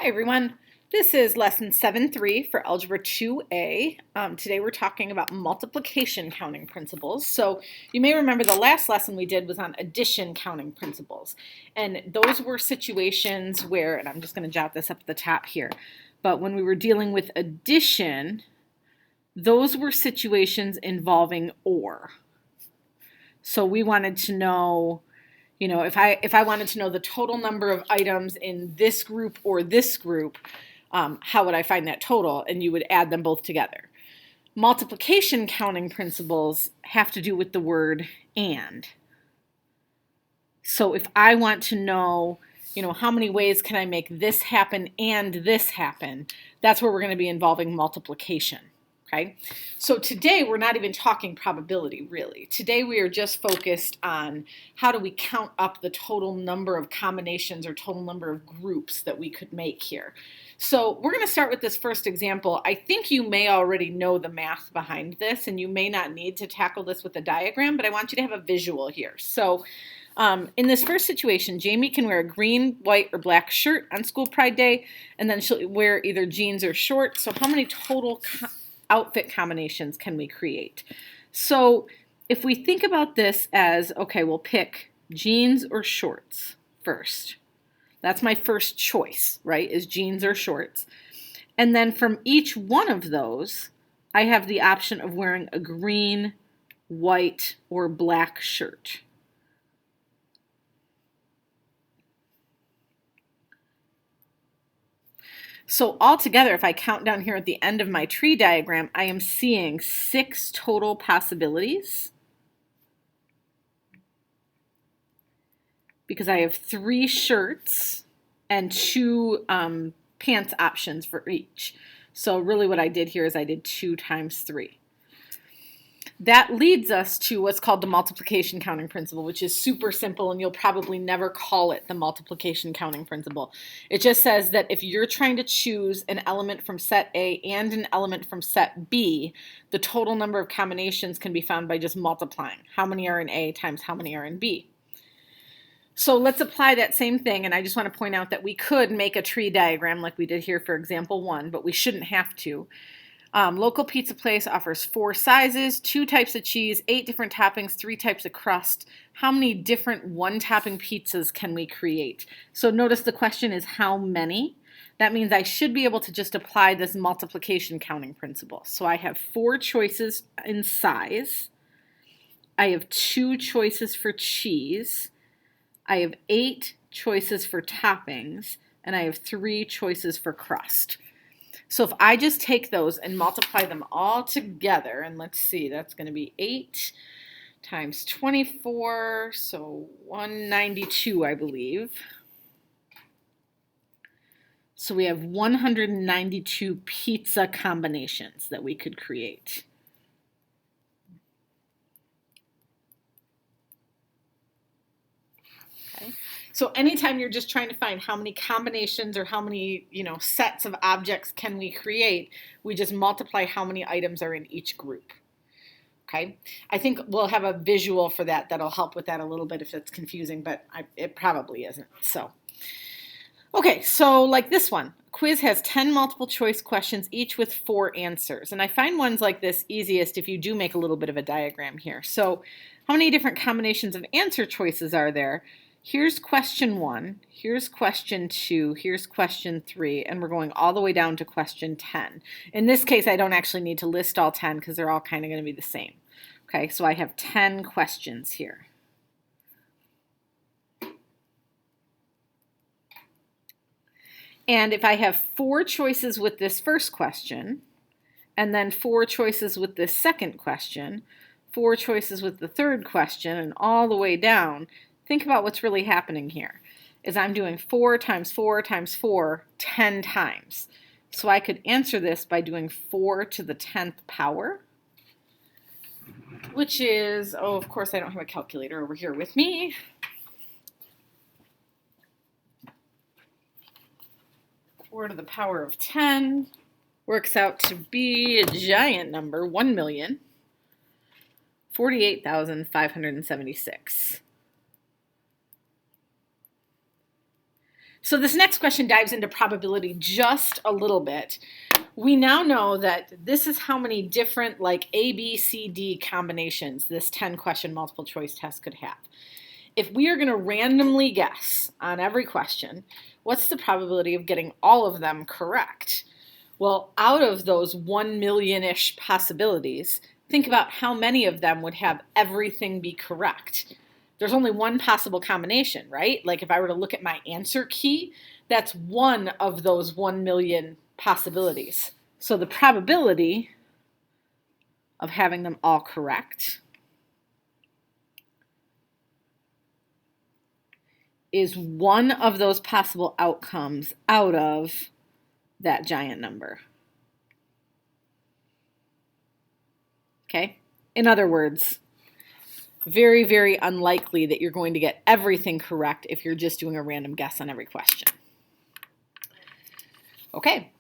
Hi everyone, this is lesson 7.3 for Algebra 2A. Today we're talking about multiplication counting principles. So you may remember the last lesson we did was on addition counting principles. And those were situations where, and I'm just going to jot this up at the top here, but when we were dealing with addition, those were situations involving or. So we wanted to know, if I wanted to know the total number of items in this group or this group, how would I find that total? And you would add them both together. Multiplication counting principles have to do with the word and. So if I want to know, how many ways can I make this happen and this happen, that's where we're going to be involving multiplication. Okay, so today we're not even talking probability, really. Today we are just focused on how do we count up the total number of combinations or total number of groups that we could make here. So we're going to start with this first example. I think you may already know the math behind this, and you may not need to tackle this with a diagram, but I want you to have a visual here. So in this first situation, Jamie can wear a green, white, or black shirt on School Pride Day, and then she'll wear either jeans or shorts. So how many total outfit combinations can we create? So if we think about this as, okay, we'll pick jeans or shorts first. That's my first choice, right, is jeans or shorts. And then from each one of those, I have the option of wearing a green, white, or black shirt. So altogether, if I count down here at the end of my tree diagram, I am seeing 6 total possibilities because I have 3 shirts and 2 pants options for each. So really what I did here is I did 2 times 3. That leads us to what's called the multiplication counting principle, which is super simple, and you'll probably never call it the multiplication counting principle. It just says that if you're trying to choose an element from set A and an element from set B, the total number of combinations can be found by just multiplying. How many are in A times how many are in B? So let's apply that same thing, and I just want to point out that we could make a tree diagram like we did here for example 1, but we shouldn't have to. Local pizza place offers 4 sizes, 2 types of cheese, 8 different toppings, 3 types of crust. How many different one-topping pizzas can we create? So notice the question is how many. That means I should be able to just apply this multiplication counting principle. So I have 4 choices in size. I have 2 choices for cheese. I have 8 choices for toppings. And I have 3 choices for crust. So if I just take those and multiply them all together, and let's see, that's going to be 8 times 24, so 192, I believe. So we have 192 pizza combinations that we could create. Okay. So anytime you're just trying to find how many combinations or how many, sets of objects can we create, we just multiply how many items are in each group. Okay, I think we'll have a visual for that that'll help with that a little bit if it's confusing, but it probably isn't. So, okay, so like this one, quiz has 10 multiple choice questions, each with 4 answers. And I find ones like this easiest if you do make a little bit of a diagram here. So how many different combinations of answer choices are there? Here's question 1, here's question 2, here's question 3, and we're going all the way down to question 10. In this case, I don't actually need to list all 10 because they're all kind of going to be the same. Okay, so I have 10 questions here. And if I have 4 choices with this first question, and then 4 choices with this second question, 4 choices with the third question, and all the way down, think about what's really happening here, is I'm doing 4 times 4 times 4 10 times. So I could answer this by doing 4 to the 10th power, which is, of course I don't have a calculator over here with me. Four to the power of 10 works out to be a giant number, 1,048,576. So this next question dives into probability just a little bit. We now know that this is how many different like A, B, C, D combinations this 10-question multiple choice test could have. If we are going to randomly guess on every question, what's the probability of getting all of them correct? Well, out of those 1 million-ish possibilities, think about how many of them would have everything be correct. There's only one possible combination, right? Like if I were to look at my answer key, that's one of those 1 million possibilities. So the probability of having them all correct is one of those possible outcomes out of that giant number. Okay? In other words, very, very unlikely that you're going to get everything correct if you're just doing a random guess on every question. Okay.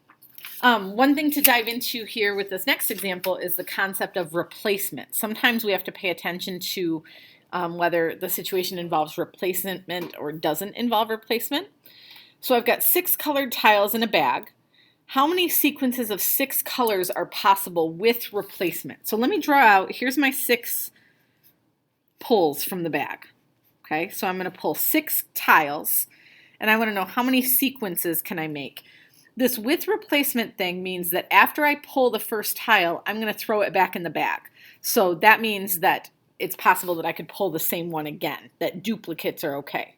One thing to dive into here with this next example is the concept of replacement. Sometimes we have to pay attention to whether the situation involves replacement or doesn't involve replacement. So I've got 6 colored tiles in a bag. How many sequences of 6 colors are possible with replacement? So let me draw out, here's my 6 pulls from the bag. Okay, so I'm going to pull 6 tiles, and I want to know how many sequences can I make. This with replacement thing means that after I pull the first tile, I'm going to throw it back in the bag. So that means that it's possible that I could pull the same one again, that duplicates are okay.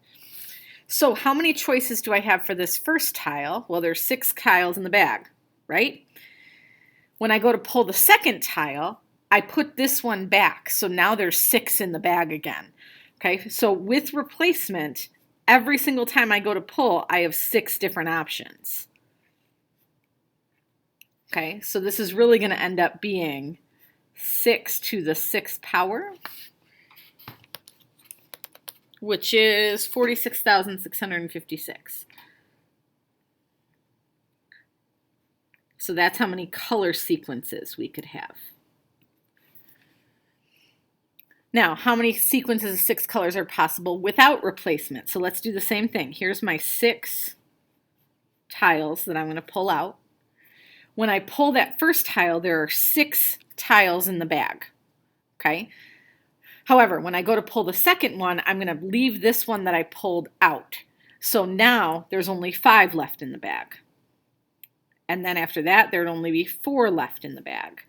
So how many choices do I have for this first tile? Well, there's 6 tiles in the bag, right? When I go to pull the second tile, I put this one back. So now there's 6 in the bag again. Okay, so with replacement, every single time I go to pull, I have 6 different options. Okay, so this is really going to end up being 6 to the 6th power, which is 46,656. So that's how many color sequences we could have. Now, how many sequences of 6 colors are possible without replacement? So let's do the same thing. Here's my 6 tiles that I'm going to pull out. When I pull that first tile, there are 6 tiles in the bag. Okay? However, when I go to pull the second one, I'm going to leave this one that I pulled out. So now there's only 5 left in the bag. And then after that, there would only be 4 left in the bag.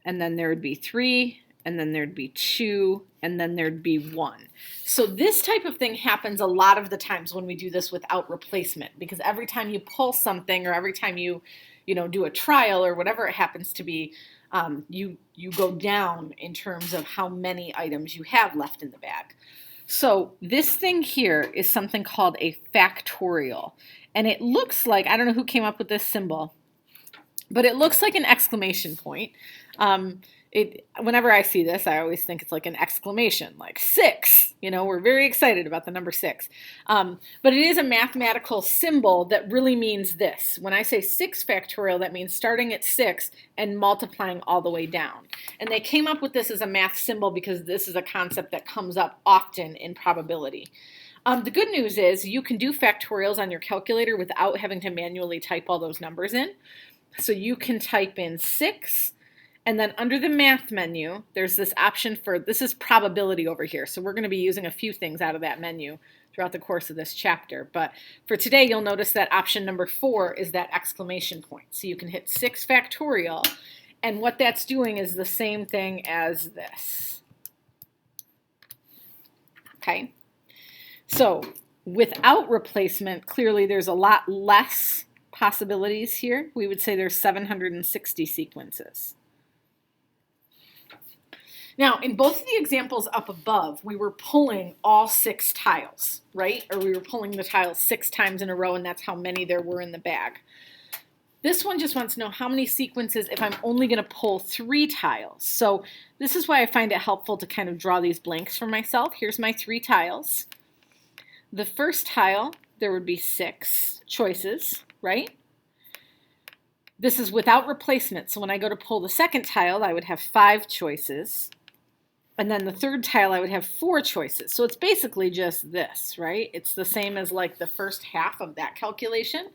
And then there would be 3, and then there'd be 2, and then there'd be 1. So this type of thing happens a lot of the times when we do this without replacement, because every time you pull something or every time you do a trial or whatever it happens to be, you go down in terms of how many items you have left in the bag. So this thing here is something called a factorial. And it looks like, I don't know who came up with this symbol, but it looks like an exclamation point. Whenever I see this, I always think it's like an exclamation, like 6. We're very excited about the number 6. But it is a mathematical symbol that really means this. When I say 6 factorial, that means starting at 6 and multiplying all the way down. And they came up with this as a math symbol because this is a concept that comes up often in probability. The good news is you can do factorials on your calculator without having to manually type all those numbers in. So you can type in 6. And then under the math menu, there's this option for, this is probability over here. So we're going to be using a few things out of that menu throughout the course of this chapter. But for today, you'll notice that option number 4 is that exclamation point. So you can hit 6 factorial. And what that's doing is the same thing as this. Okay. So without replacement, clearly there's a lot less possibilities here. We would say there's 760 sequences. Now, in both of the examples up above, we were pulling all 6 tiles, right? Or we were pulling the tiles 6 times in a row, and that's how many there were in the bag. This one just wants to know how many sequences if I'm only going to pull 3 tiles. So this is why I find it helpful to kind of draw these blanks for myself. Here's my 3 tiles. The first tile, there would be 6 choices, right? This is without replacement. So when I go to pull the second tile, I would have 5 choices. And then the third tile, I would have 4 choices. So it's basically just this, right? It's the same as like the first half of that calculation.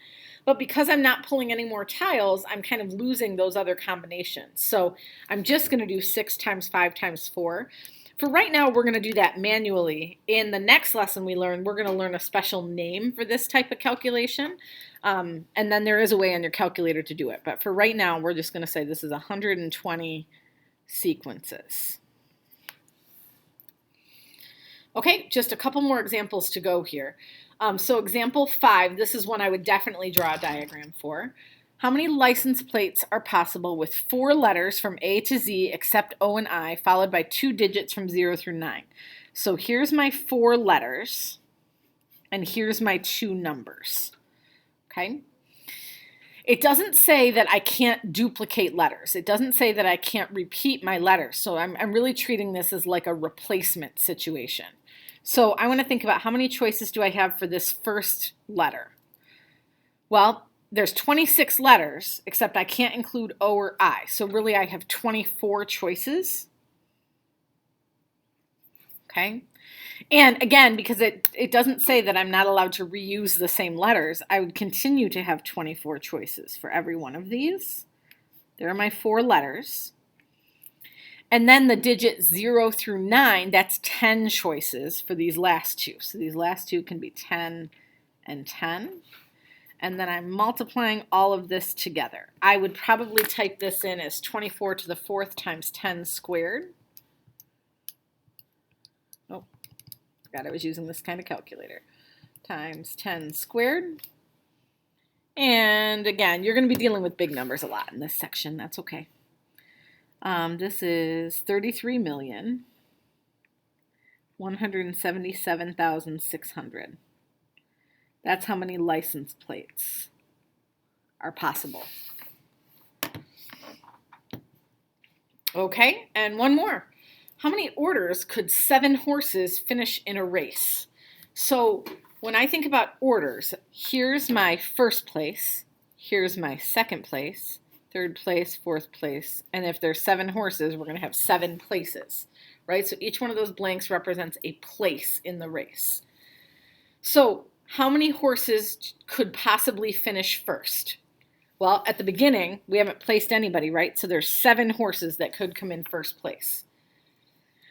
But because I'm not pulling any more tiles, I'm kind of losing those other combinations. So I'm just going to do 6 times 5 times 4. For right now, we're going to do that manually. In the next lesson we're going to learn a special name for this type of calculation. And then there is a way on your calculator to do it. But for right now, we're just going to say this is 120 sequences. Okay, just a couple more examples to go here. So example 5, this is one I would definitely draw a diagram for. How many license plates are possible with 4 letters from A to Z except O and I, followed by 2 digits from 0 through 9? So here's my 4 letters, and here's my 2 numbers. Okay? It doesn't say that I can't duplicate letters. It doesn't say that I can't repeat my letters. So I'm really treating this as like a replacement situation. So I want to think about how many choices do I have for this first letter? Well, there's 26 letters, except I can't include O or I. So really I have 24 choices. Okay. And again, because it doesn't say that I'm not allowed to reuse the same letters, I would continue to have 24 choices for every one of these. There are my 4 letters. And then the digit 0 through 9, that's 10 choices for these last 2. So these last 2 can be 10 and 10. And then I'm multiplying all of this together. I would probably type this in as 24 to the 4th times 10 squared. Oh, forgot I was using this kind of calculator. Times 10 squared. And again, you're going to be dealing with big numbers a lot in this section. That's okay. This is 33,177,600. That's how many license plates are possible. Okay, and one more. How many orders could 7 horses finish in a race? So when I think about orders, here's my first place, here's my second place, third place, fourth place, and if there's 7 horses, we're going to have 7 places, right? So each one of those blanks represents a place in the race. So how many horses could possibly finish first? Well, at the beginning, we haven't placed anybody, right? So there's 7 horses that could come in first place.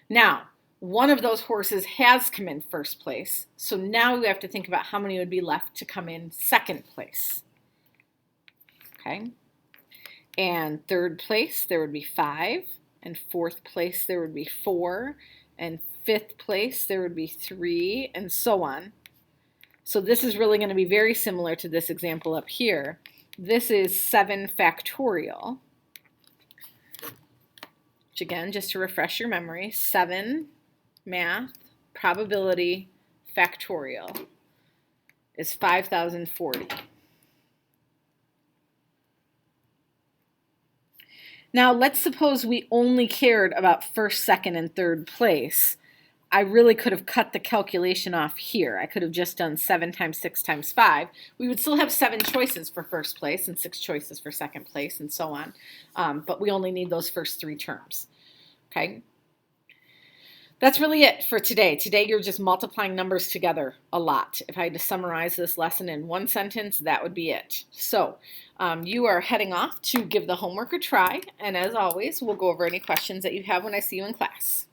Now, one of those horses has come in first place, so now we have to think about how many would be left to come in second place. Okay? And third place, there would be 5. And fourth place, there would be 4. And fifth place, there would be 3, and so on. So this is really going to be very similar to this example up here. This is 7 factorial, which again, just to refresh your memory, 7 math probability factorial is 5,040. Now, let's suppose we only cared about first, second, and third place. I really could have cut the calculation off here. I could have just done 7 times 6 times 5. We would still have 7 choices for first place and 6 choices for second place and so on. But we only need those first 3 terms. Okay? That's really it for today. Today you're just multiplying numbers together a lot. If I had to summarize this lesson in one sentence, that would be it. So you are heading off to give the homework a try. And as always, we'll go over any questions that you have when I see you in class.